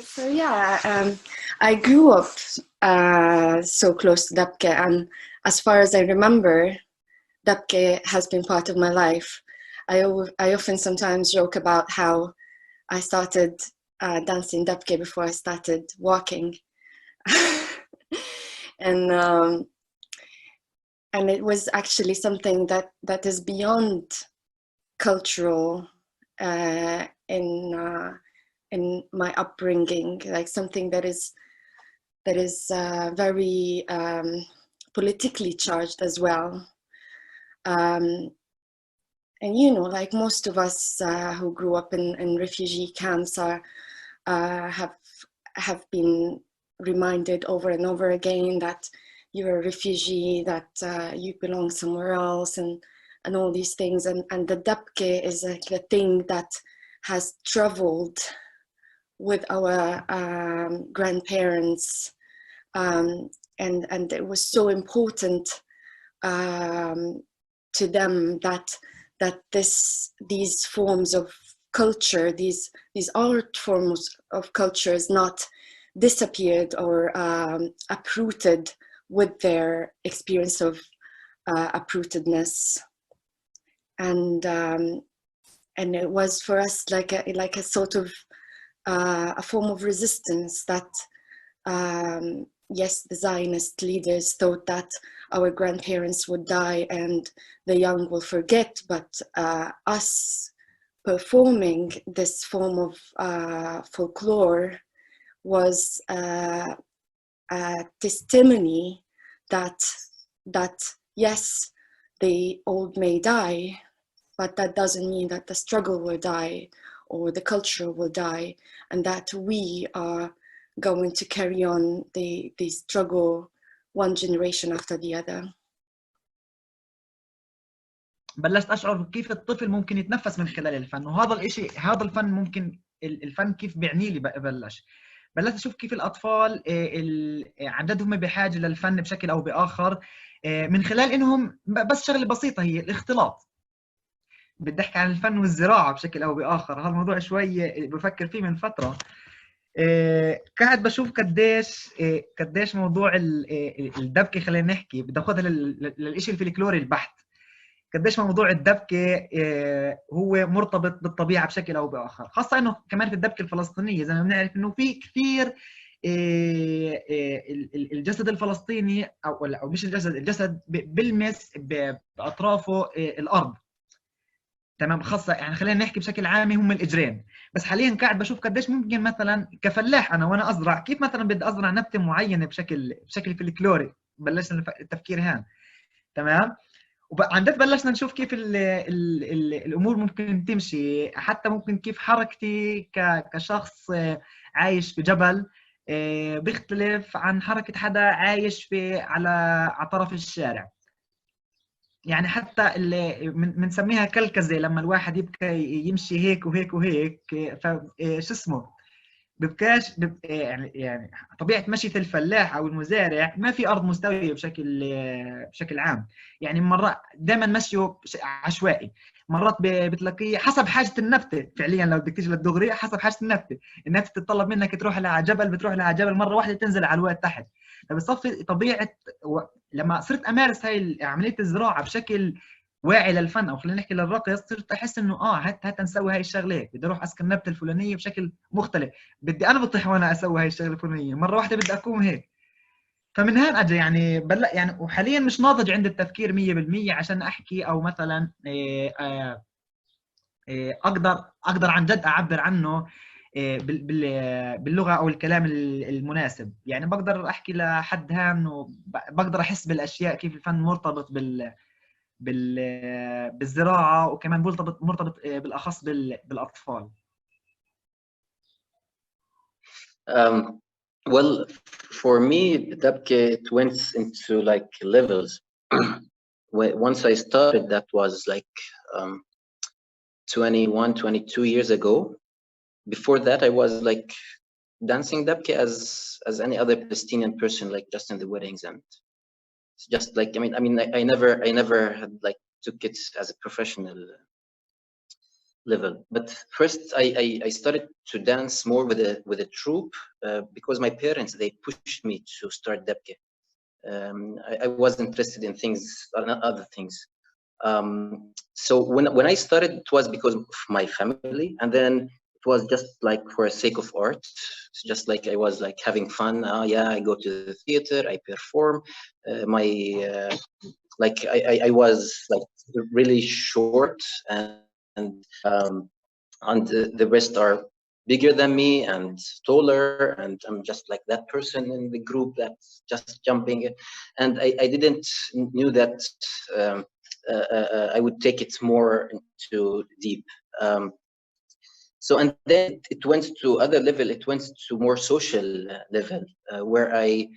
So yeah, I grew up so close to Dabke, and as far as I remember, Dabke has been part of my life. I often sometimes joke about how I started dancing Dabke before I started walking, and it was actually something that is beyond cultural in my upbringing, like something that is very politically charged as well. And you know, like most of us who grew up in refugee camps have been reminded over and over again that you're a refugee, that you belong somewhere else, and all these things. And the Dabke is like the thing that has traveled with our grandparents, and it was so important to them that these forms of culture, these art forms of culture, is not disappeared or uprooted with their experience of uprootedness. And it was for us like a sort of a form of resistance that yes, the Zionist leaders thought that our grandparents would die and the young will forget, but us performing this form of folklore was a testimony that yes, the old may die, but that doesn't mean that the struggle will die or the culture will die, and that we are going to carry on the struggle one generation after the other. بلشت أشعر كيف الطفل ممكن يتنفس من خلال الفن، وهذا الإشي، هذا الفن ممكن الفن كيف بيعني لي. بلشت أشوف كيف الأطفال عن جد هم بحاجة للفن بشكل أو بآخر، من خلال إنهم بس شغلة بسيطة هي الاختلاط. بدي أحكي عن الفن والزراعة بشكل أو بآخر. هذا الموضوع شوي بفكر فيه من فترة. قاعد بشوف قديش موضوع الدبكة، خلينا نحكي بدي أخذها للإشي الفلكلوري البحت. قديش موضوع الدبكة هو مرتبط بالطبيعة بشكل أو بآخر، خاصة إنه كمان في الدبكة الفلسطينية زي ما بنعرف إنه في كثير الجسد الفلسطيني أو مش الجسد بلمس بأطرافه الأرض، تمام. خاصة يعني خلينا نحكي بشكل عام هم الإجرين. بس حاليا قاعد بشوف قديش ممكن مثلا كفلاح أنا وأنا أزرع، كيف مثلا بدي أزرع نبتة معينة بشكل فلكلوري. بلشنا التفكير هان، تمام. وعن جد بلشنا نشوف كيف الامور ممكن تمشي، حتى ممكن كيف حركتي كشخص عايش بجبل بيختلف عن حركه حدا عايش على طرف الشارع. يعني حتى اللي بنسميها كلكزه، لما الواحد يبقى يمشي هيك وهيك وهيك، فشو اسمه ببكاش يعني طبيعه مشيه الفلاح او المزارع ما في ارض مستويه بشكل عام. يعني مرات دائما مشيه عشوائي، مرات بتلاقيه حسب حاجه النبته. فعليا لو بدك تيجي للدغري حسب حاجه النبته تتطلب منك تروح على جبل، بتروح على جبل مره واحده تنزل على الواد تحت. فبصفي طبيعه لما صرت امارس هاي عمليه الزراعه بشكل واعي للفن، او خلينا نحكي للرقص، صرت احس انه هات نسوي هاي الشغله، بدي اروح اسكن النبته الفلانيه بشكل مختلف، بدي انا بطيح وانا اسوي هاي الشغله الفلانيه، مره واحده بدي اكون هيك. فمن هون اجى يعني يعني وحاليا مش ناضج عند التفكير 100% عشان احكي او مثلا اقدر عن جد اعبر عنه باللغه او الكلام المناسب. يعني بقدر احكي لحد هان وبقدر احس بالاشياء، كيف الفن مرتبط بالزراعه، وكمان مرتبط بالاخص بالاطفال. Well, for me, Dabke, it went into like levels. Once I started, that was like 21, 22 years ago. Before that, I was like dancing Dabke as any other Palestinian person, like just in the weddings, and it's just like I never had like took it as a professional level. But first, I started to dance more with a troupe because my parents, they pushed me to start Dabke. I was interested in things, other things. So when I started, it was because of my family, and then it was just like for the sake of art. It's just like I was like having fun. Yeah, I go to the theater, I perform. Like I was like really short, and the rest are bigger than me and taller, and I'm just like that person in the group that's just jumping. And I didn't knew that I would take it more into deep. So and then it went to other level. It went to more social level, where I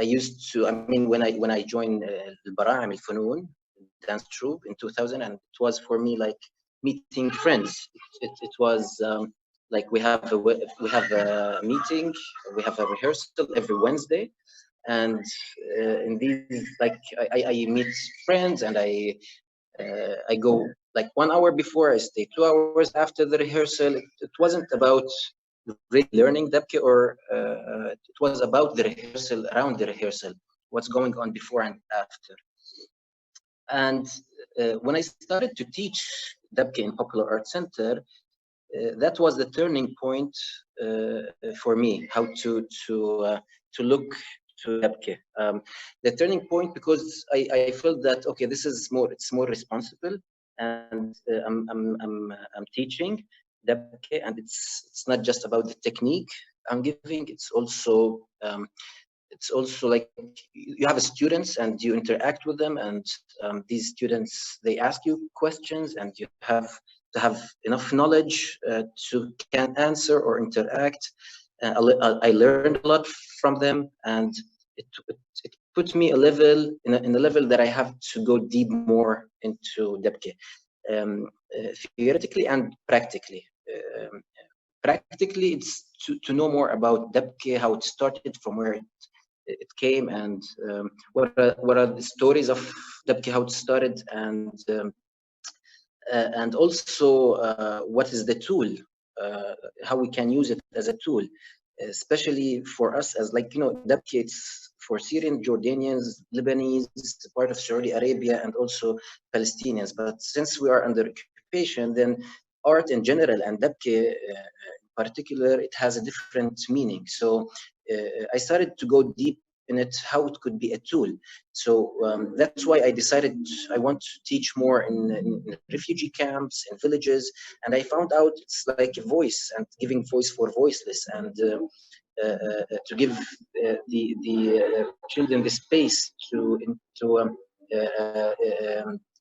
used to. I mean, when I joined El-Funoun dance troupe in 2000, and it was for me like meeting friends. It was like we have a meeting, we have a rehearsal every Wednesday, and in these like I meet friends, and I go like 1 hour before, I stay 2 hours after the rehearsal. It wasn't about really learning Dabke, or it was about the rehearsal, around the rehearsal, what's going on before and after. And when I started to teach Dabke in Popular Art Center, that was the turning point for me, how to look to Dabke. The turning point, because I felt that okay, this is it's more responsible, and I'm teaching Dabke, and it's not just about the technique I'm giving. It's also like you have students and you interact with them, and these students, they ask you questions, and you have to have enough knowledge to can answer or interact. I learned a lot from them, and it put me a level in a level that I have to go deep more into Dabke, theoretically and practically. Practically, it's to know more about Dabke, how it started, from where it came, and what are the stories of Dabke, how it started, and also what is the tool, how we can use it as a tool, especially for us as like, you know, Dabke, it's for Syrian, Jordanians, Lebanese, part of Saudi Arabia, and also Palestinians. But since we are under occupation, then art in general and Dabke in particular, it has a different meaning. So I started to go deep in it, how it could be a tool. So that's why I decided I want to teach more in refugee camps, in villages, and I found out it's like a voice, and giving voice for voiceless, and to give the children the space to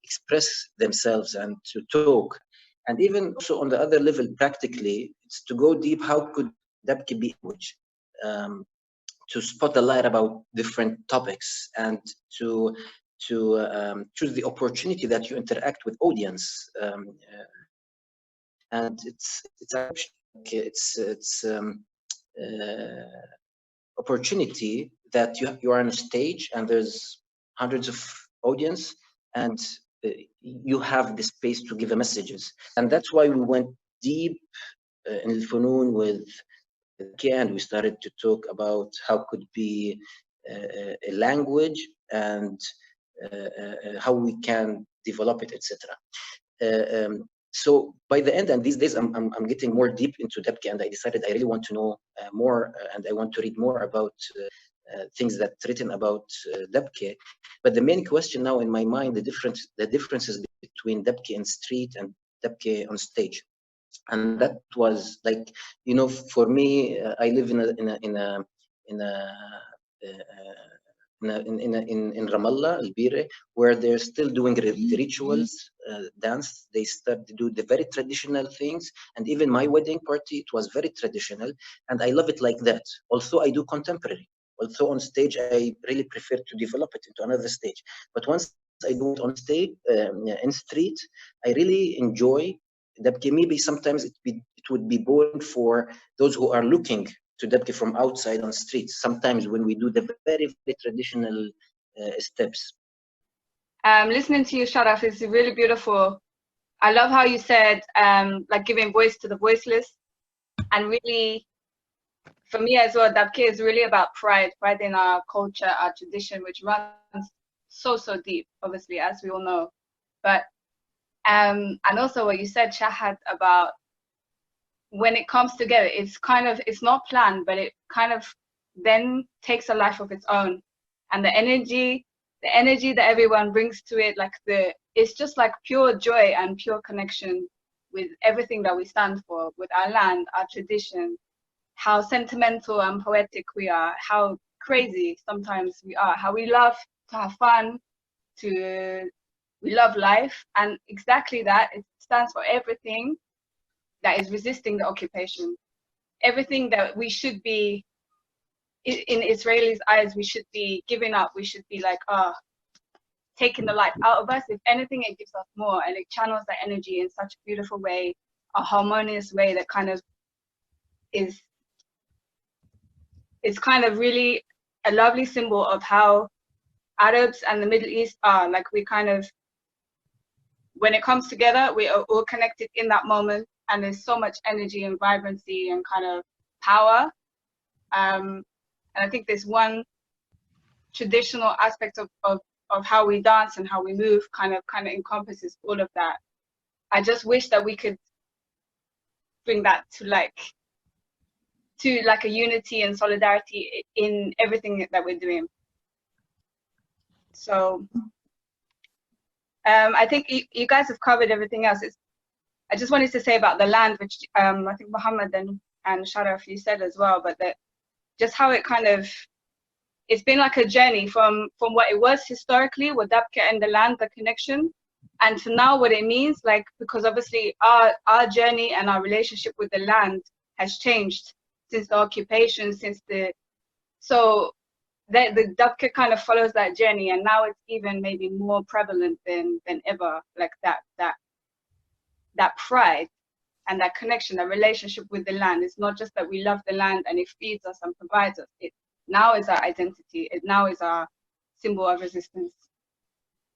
express themselves and to talk. And even also on the other level, practically, it's to go deep. How could Dabke be language? To spot a light about different topics, and to choose the opportunity that you interact with audience, and it's opportunity that you are on a stage and there's hundreds of audience, and you have the space to give the messages. And that's why we went deep in El-Funoun with, and we started to talk about how could be a language, and how we can develop it, etc. So by the end, and these days I'm getting more deep into Dabke, and I decided I really want to know more, and I want to read more about things that written about Dabke. But the main question now in my mind, the differences between Dabke in street and Dabke on stage. And that was like, you know, for me, I live in Ramallah, Al-Bire, where they're still doing the rituals, dance. They start to do the very traditional things, and even my wedding party, it was very traditional, and I love it like that. Also, I do contemporary. Also on stage, I really prefer to develop it into another stage. But once I do it on stage, in street, I really enjoy Dabke. Maybe sometimes it would be boring for those who are looking to Dabke from outside on streets, sometimes when we do the very, very traditional steps. Listening to you, Sharaf, is really beautiful. I love how you said like giving voice to the voiceless, and really for me as well, Dabke is really about pride in our culture, our tradition, which runs so deep, obviously, as we all know. But and also what you said, Shahd, about when it comes together, it's not planned, but it kind of then takes a life of its own. And the energy that everyone brings to it, like it's just like pure joy and pure connection with everything that we stand for, with our land, our tradition, how sentimental and poetic we are, how crazy sometimes we are, how we love to have fun, we love life, and exactly that, it stands for everything that is resisting the occupation, everything that we should be, in Israelis' eyes, we should be giving up, we should be like, taking the life out of us. If anything, it gives us more, and it channels that energy in such a beautiful way, a harmonious way that kind of is kind of really a lovely symbol of how Arabs and the Middle East are. Like, we kind of, when it comes together, we are all connected in that moment, and there's so much energy and vibrancy and kind of power. And I think there's one traditional aspect of how we dance and how we move kind of encompasses all of that. I just wish that we could bring that to like a unity and solidarity in everything that we're doing. So I think you guys have covered everything else. I just wanted to say about the land, which I think Mohammad and Sharaf, you said as well, but that just how it kind of, it's been like a journey from what it was historically with Dabke and the land, the connection, and to now what it means, like, because obviously our journey and our relationship with the land has changed since the occupation, so the Dabke kind of follows that journey, and now it's even maybe more prevalent than ever, like that pride and that connection, that relationship with the land. It's not just that we love the land and it feeds us and provides us. It now is our identity. It now is our symbol of resistance.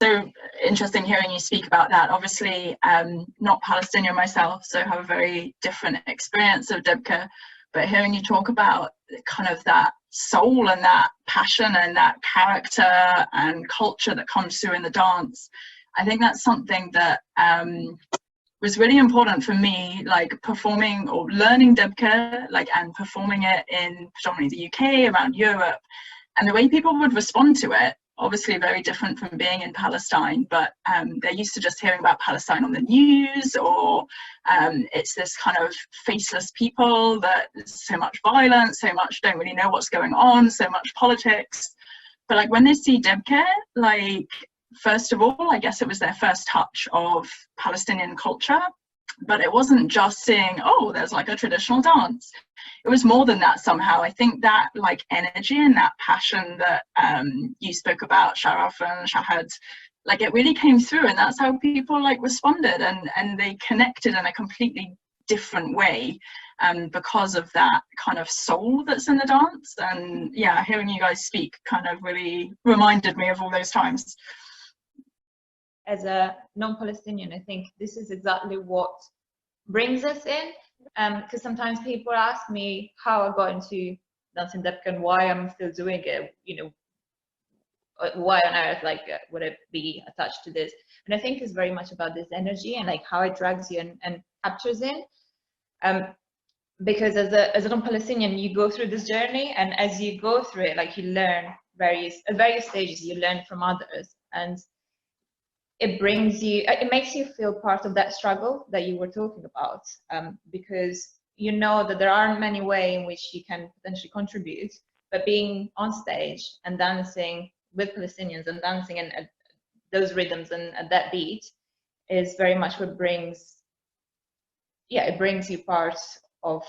So interesting hearing you speak about that. Obviously, not Palestinian myself, so have a very different experience of Dabke. But hearing you talk about kind of that soul and that passion and that character and culture that comes through in the dance, I think that's something that was really important for me, like performing or learning Dabke, like, and performing it in predominantly the UK, around Europe, and the way people would respond to it, obviously very different from being in Palestine, but they're used to just hearing about Palestine on the news, or it's this kind of faceless people, that so much violence, so much don't really know what's going on, so much politics. But like when they see Dabke, like, first of all, I guess it was their first touch of Palestinian culture, but it wasn't just seeing, oh, there's like a traditional dance. It was more than that somehow. I think that like energy and that passion that you spoke about, Sharaf and Shahd, like it really came through, and that's how people like responded, and they connected in a completely different way because of that kind of soul that's in the dance. And yeah, hearing you guys speak kind of really reminded me of all those times. As a non-Palestinian, I think this is exactly what brings us in, because sometimes people ask me how I got into dancing Dabke and why I'm still doing it, you know, why on earth like would I be attached to this? And I think it's very much about this energy and like how it drags you and captures in, because as a non-Palestinian, you go through this journey, and as you go through it, like you learn at various stages, you learn from others, and it makes you feel part of that struggle that you were talking about, because you know that there aren't many ways in which you can potentially contribute, but being on stage and dancing with Palestinians and dancing in those rhythms and at that beat is very much what brings you part of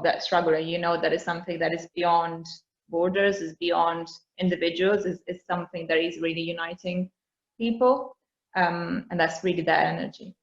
that struggle, and you know that is something that is beyond borders, is beyond individuals, is something that is really uniting people. And that's really that energy.